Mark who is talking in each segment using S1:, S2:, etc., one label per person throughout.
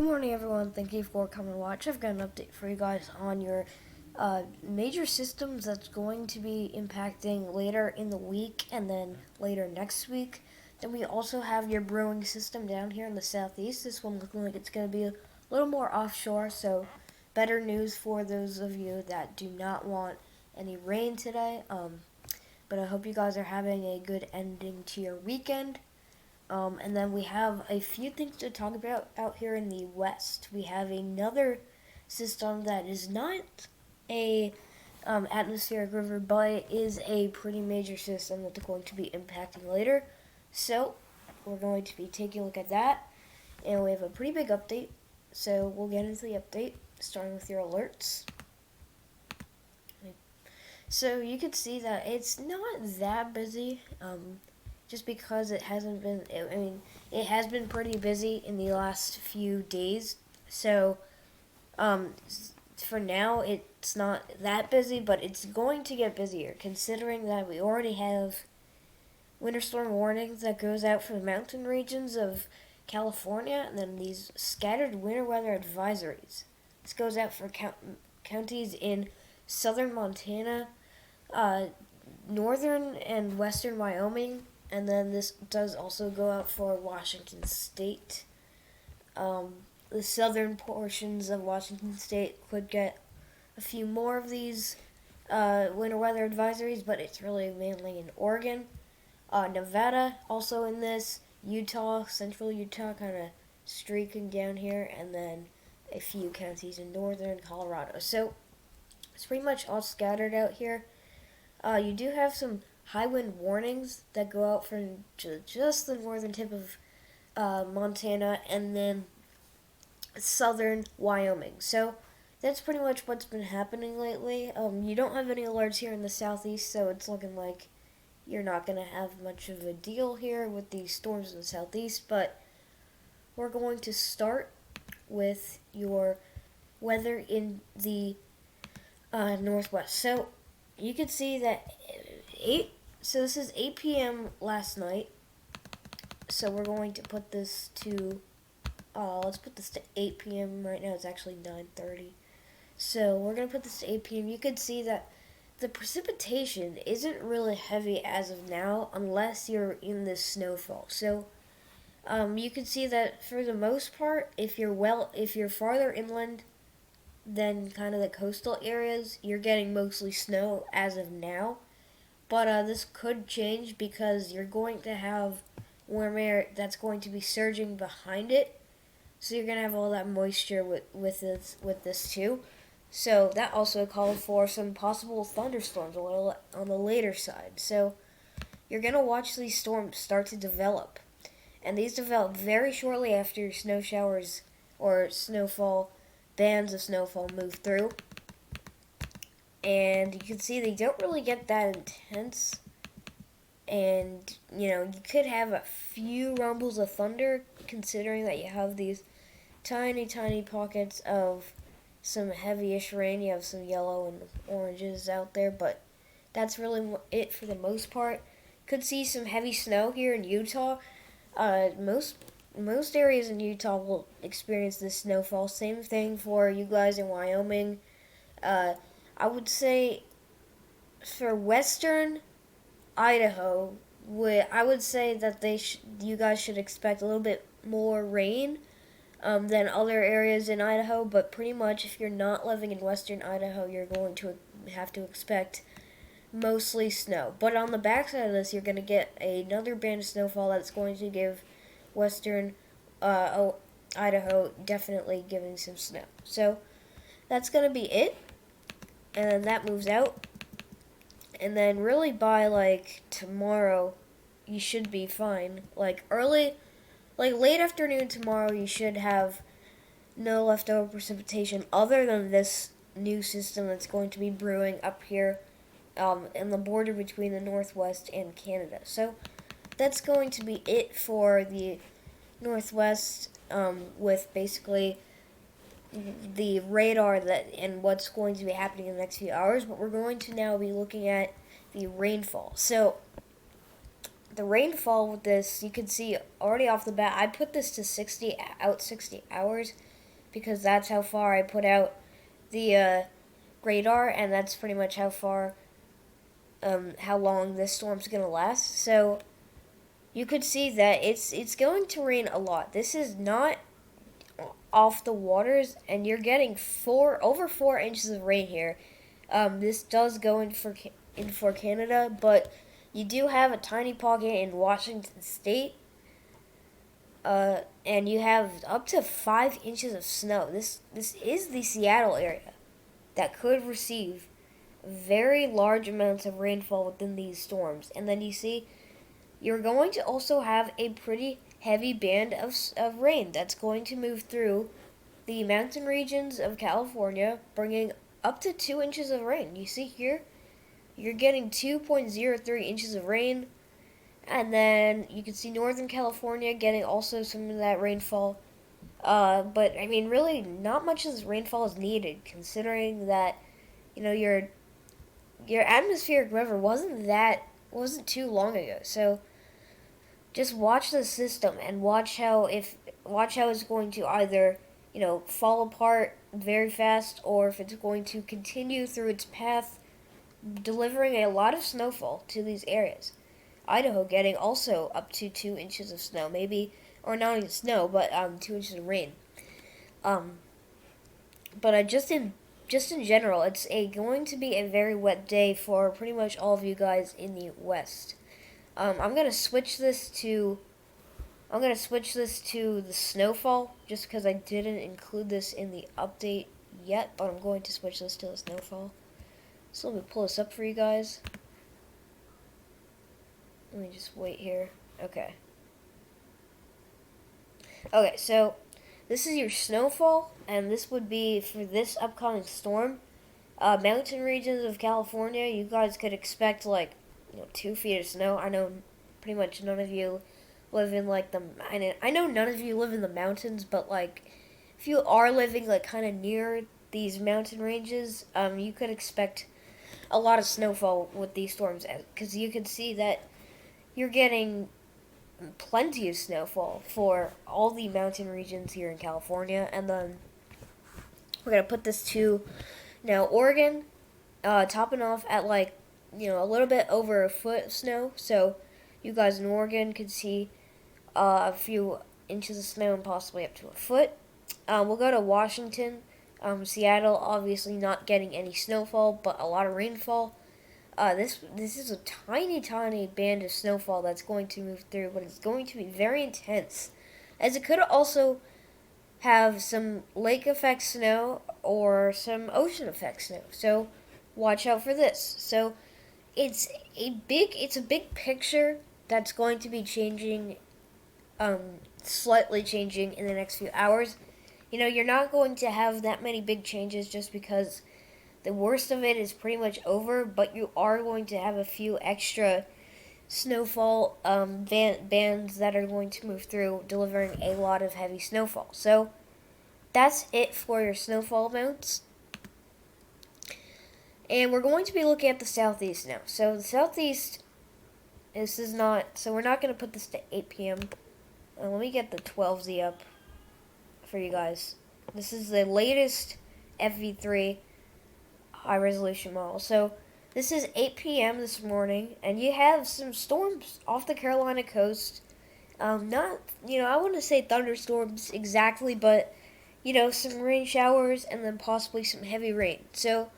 S1: Good morning, everyone. Thank you for coming to watch. I've got an update for you guys on your major systems that's going to be impacting later in the week and then later next week. Then we also have your brewing system down here in the southeast. This one looking like it's going to be a little more offshore, so better news for those of you that do not want any rain today. But I hope you guys are having a good ending to your weekend. And then we have a few things to talk about out here in the west. We have another system that is not a atmospheric river, but it is a pretty major system that's going to be impacting later. So we're going to be taking a look at that, and we have a pretty big update. So we'll get into the update, starting with your alerts. So you can see that it's not that busy. Just because it hasn't been, it has been pretty busy in the last few days. So, for now, it's not that busy, but it's going to get busier, considering that we already have winter storm warnings that goes out for the mountain regions of California, and then these scattered winter weather advisories. This goes out for counties in southern Montana, northern and western Wyoming, and then this does also go out for Washington State. The southern portions of Washington State could get a few more of these winter weather advisories, but it's really mainly in Oregon. Nevada also in this. Utah, central Utah, kind of streaking down here, and then a few counties in northern Colorado. So it's pretty much all scattered out here. You do have some high wind warnings that go out for just the northern tip of Montana and then southern Wyoming. So that's pretty much what's been happening lately. You don't have any alerts here in the southeast, so it's looking like you're not going to have much of a deal here with these storms in the southeast, but we're going to start with your weather in the northwest. So you can see that this is 8 p.m. last night. So we're going to put this to, let's put this to 8 p.m. right now. It's actually 9:30. So we're going to put this to 8 p.m. You can see that the precipitation isn't really heavy as of now unless you're in this snowfall. So you can see that for the most part, if you're farther inland than kind of the coastal areas, you're getting mostly snow as of now. But this could change because you're going to have warm air that's going to be surging behind it. So you're going to have all that moisture with this too. So that also called for some possible thunderstorms a little on the later side. So you're going to watch these storms start to develop. And these develop very shortly after snow showers or bands of snowfall move through. And you can see they don't really get that intense. And, you could have a few rumbles of thunder, considering that you have these tiny, tiny pockets of some heavy-ish rain. You have some yellow and oranges out there, but that's really it for the most part. Could see some heavy snow here in Utah. Most areas in Utah will experience this snowfall. Same thing for you guys in Wyoming. I would say for western Idaho, I would say that you guys should expect a little bit more rain than other areas in Idaho, but pretty much if you're not living in western Idaho, you're going to have to expect mostly snow. But on the backside of this, you're going to get another band of snowfall that's going to give western Idaho definitely giving some snow. So that's going to be it. And then that moves out. And then really by tomorrow, you should be fine. Late afternoon tomorrow, you should have no leftover precipitation other than this new system that's going to be brewing up here in the border between the Northwest and Canada. So that's going to be it for the Northwest with basically the radar and what's going to be happening in the next few hours. But we're going to now be looking at the rainfall. So the rainfall with this, you can see already off the bat, I put this to 60 hours because that's how far I put out the radar, and that's pretty much how long this storm's gonna last. So you could see that it's going to rain a lot. This is not off the waters, and you're getting over 4 inches of rain here. This does go in for Canada, but you do have a tiny pocket in Washington State, and you have up to 5 inches of snow. This is the Seattle area that could receive very large amounts of rainfall within these storms. And then you see you're going to also have a pretty heavy band of rain that's going to move through the mountain regions of California, bringing up to 2 inches of rain. You see here, you're getting 2.03 inches of rain, and then you can see Northern California getting also some of that rainfall. But I mean, really, not much of this rainfall is needed, considering that your atmospheric river wasn't too long ago. So just watch the system and watch how it's going to either fall apart very fast, or if it's going to continue through its path, delivering a lot of snowfall to these areas. Idaho getting also up to 2 inches of snow, maybe, or not even snow, but 2 inches of rain. But just in general, it's going to be a very wet day for pretty much all of you guys in the West. I'm gonna switch this to the snowfall, just because I didn't include this in the update yet, but I'm going to switch this to the snowfall. So let me pull this up for you guys. Let me just wait here. Okay, so this is your snowfall, and this would be for this upcoming storm. Mountain regions of California, you guys could expect 2 feet of snow. I know pretty much none of you live in I know none of you live in the mountains, but if you are living kind of near these mountain ranges, you could expect a lot of snowfall with these storms, because you can see that you're getting plenty of snowfall for all the mountain regions here in California. And then we're gonna put this to now Oregon, topping off at a little bit over a foot of snow. So you guys in Oregon could see a few inches of snow and possibly up to a foot. We'll go to Washington. Seattle obviously not getting any snowfall, but a lot of rainfall. This is a tiny band of snowfall that's going to move through, but it's going to be very intense, as it could also have some lake effect snow or some ocean effect snow. So watch out for this. So it's a big picture that's going to be changing, slightly changing in the next few hours. You're not going to have that many big changes, just because the worst of it is pretty much over, but you are going to have a few extra snowfall bands that are going to move through, delivering a lot of heavy snowfall. So that's it for your snowfall amounts. And we're going to be looking at the southeast now. So the southeast, so we're not going to put this to 8 p.m. Let me get the 12Z up for you guys. This is the latest FV3 high resolution model. So this is 8 p.m. this morning, and you have some storms off the Carolina coast. Not, I wouldn't say thunderstorms exactly, but some rain showers and then possibly some heavy rain. So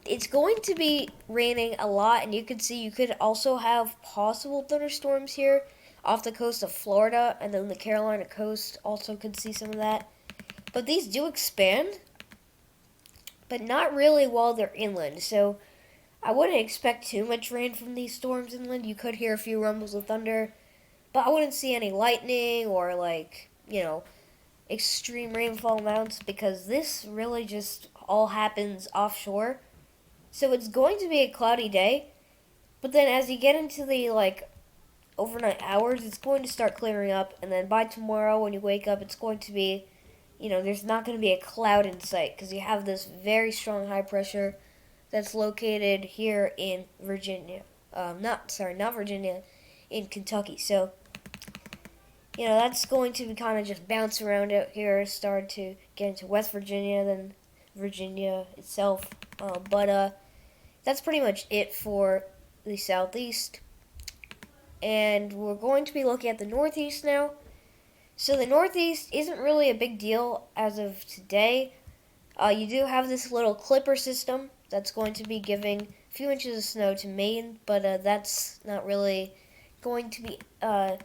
S1: it's going to be raining a lot, and you could also have possible thunderstorms here off the coast of Florida, and then the Carolina coast also could see some of that. But these do expand, but not really while they're inland. So I wouldn't expect too much rain from these storms inland. You could hear a few rumbles of thunder, but I wouldn't see any lightning or extreme rainfall amounts, because this really just all happens offshore. So it's going to be a cloudy day, but then as you get into the overnight hours, it's going to start clearing up, and then by tomorrow when you wake up, it's going to be, there's not going to be a cloud in sight, because you have this very strong high pressure that's located here in Virginia. Not Virginia, in Kentucky. So that's going to kind of just bounce around out here, start to get into West Virginia, then Virginia itself. But that's pretty much it for the southeast. And we're going to be looking at the northeast now. So the northeast isn't really a big deal as of today. You do have this little clipper system that's going to be giving a few inches of snow to Maine, but that's not really going to be that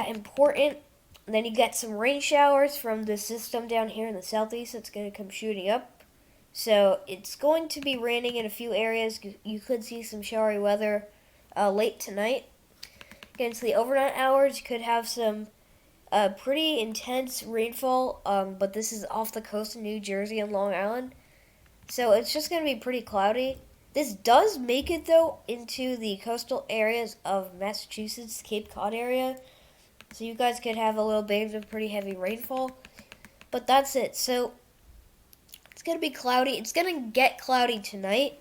S1: important. And then you get some rain showers from the system down here in the southeast that's going to come shooting up. So it's going to be raining in a few areas. You could see some showery weather late tonight. Against the overnight hours, you could have some pretty intense rainfall, but this is off the coast of New Jersey and Long Island. So it's just going to be pretty cloudy. This does make it, though, into the coastal areas of Massachusetts, Cape Cod area. So you guys could have a little bit of pretty heavy rainfall. But that's it. So it's going to be cloudy. It's going to get cloudy tonight.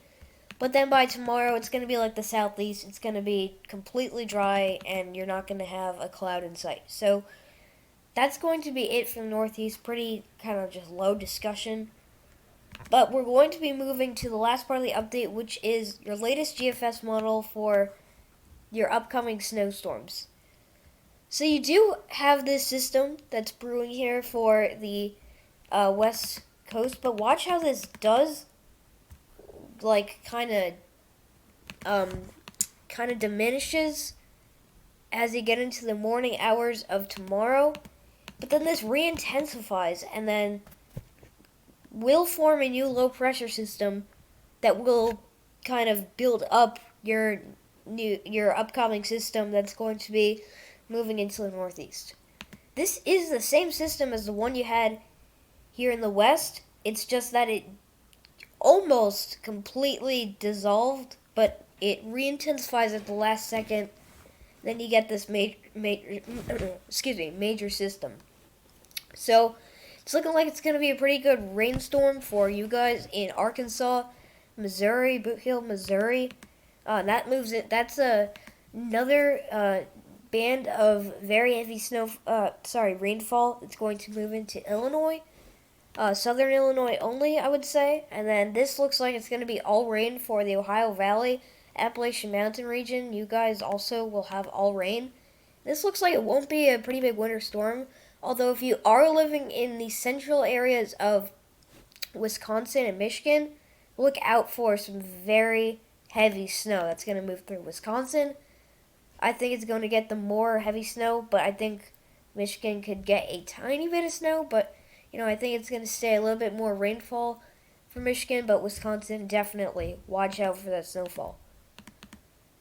S1: But then by tomorrow, it's going to be like the southeast. It's going to be completely dry, and you're not going to have a cloud in sight. So that's going to be it from Northeast. Pretty kind of just low discussion. But we're going to be moving to the last part of the update, which is your latest GFS model for your upcoming snowstorms. So you do have this system that's brewing here for the west coast, but watch how this does kind of diminishes as you get into the morning hours of tomorrow. But then this re-intensifies and then will form a new low pressure system that will kind of build up your upcoming system that's going to be moving into the northeast. This is the same system as the one you had here in the west. It's just that it almost completely dissolved, but it re-intensifies at the last second. Then you get this major system. So it's looking like it's going to be a pretty good rainstorm for you guys in Arkansas, Missouri, Boot Hill, Missouri. That moves it. That's another band of very heavy rainfall. It's going to move into Illinois. Southern Illinois only, I would say. And then this looks like it's going to be all rain for the Ohio Valley, Appalachian Mountain region. You guys also will have all rain. This looks like it won't be a pretty big winter storm. Although if you are living in the central areas of Wisconsin and Michigan, look out for some very heavy snow that's going to move through Wisconsin. I think it's going to get the more heavy snow, but I think Michigan could get a tiny bit of snow, but I think it's going to stay a little bit more rainfall for Michigan, but Wisconsin, definitely watch out for that snowfall.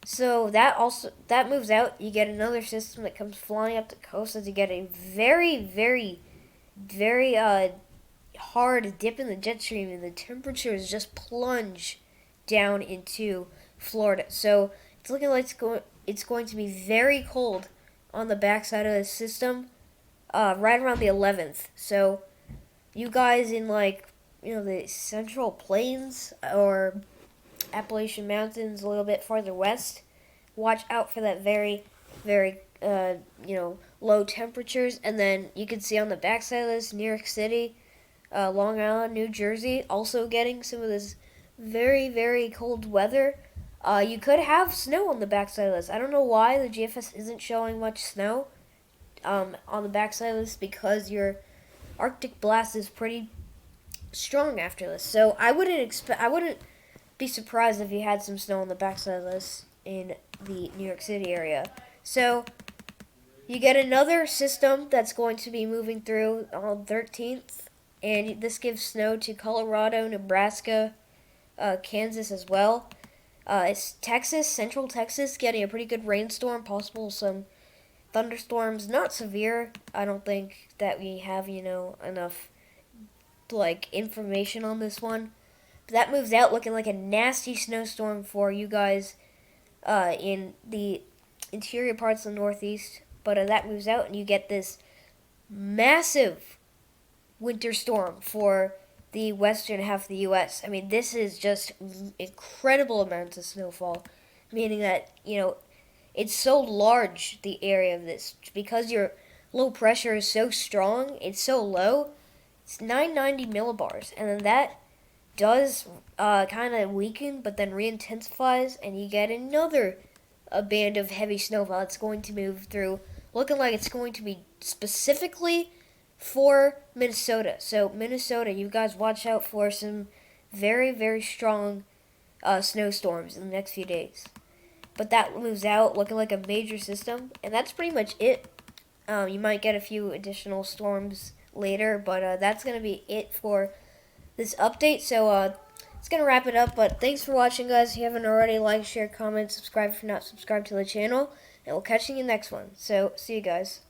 S1: So that moves out. You get another system that comes flying up the coast as you get a very, very, very hard dip in the jet stream, and the temperatures just plunge down into Florida. So it's looking like it's going to be very cold on the backside of the system, right around the 11th. So you guys in the Central Plains or Appalachian Mountains a little bit farther west, watch out for that very, very, low temperatures. And then you can see on the backside of this, New York City, Long Island, New Jersey, also getting some of this very, very cold weather. You could have snow on the backside of this. I don't know why the GFS isn't showing much snow on the backside of this, because your Arctic blast is pretty strong after this. So I wouldn't be surprised if you had some snow on the backside of this in the New York City area. So you get another system that's going to be moving through on the 13th, and this gives snow to Colorado, Nebraska, Kansas as well. It's Texas, central Texas, getting a pretty good rainstorm, possible some thunderstorms, not severe. I don't think that we have, enough information on this one. But that moves out looking like a nasty snowstorm for you guys in the interior parts of the Northeast. But that moves out, and you get this massive winter storm for the western half of the U.S. I mean, this is just incredible amounts of snowfall, meaning that, it's so large, the area of this, because your low pressure is so strong, it's so low, it's 990 millibars, and then that does kind of weaken, but then re-intensifies, and you get another a band of heavy snowfall that's going to move through, looking like it's going to be specifically for Minnesota. So Minnesota, you guys watch out for some very, very strong snowstorms in the next few days. But that moves out looking like a major system, and that's pretty much it. You might get a few additional storms later, but that's going to be it for this update. So it's going to wrap it up, but thanks for watching, guys. If you haven't already, like, share, comment, subscribe if you're not subscribed to the channel, and we'll catch you in the next one. So, see you guys.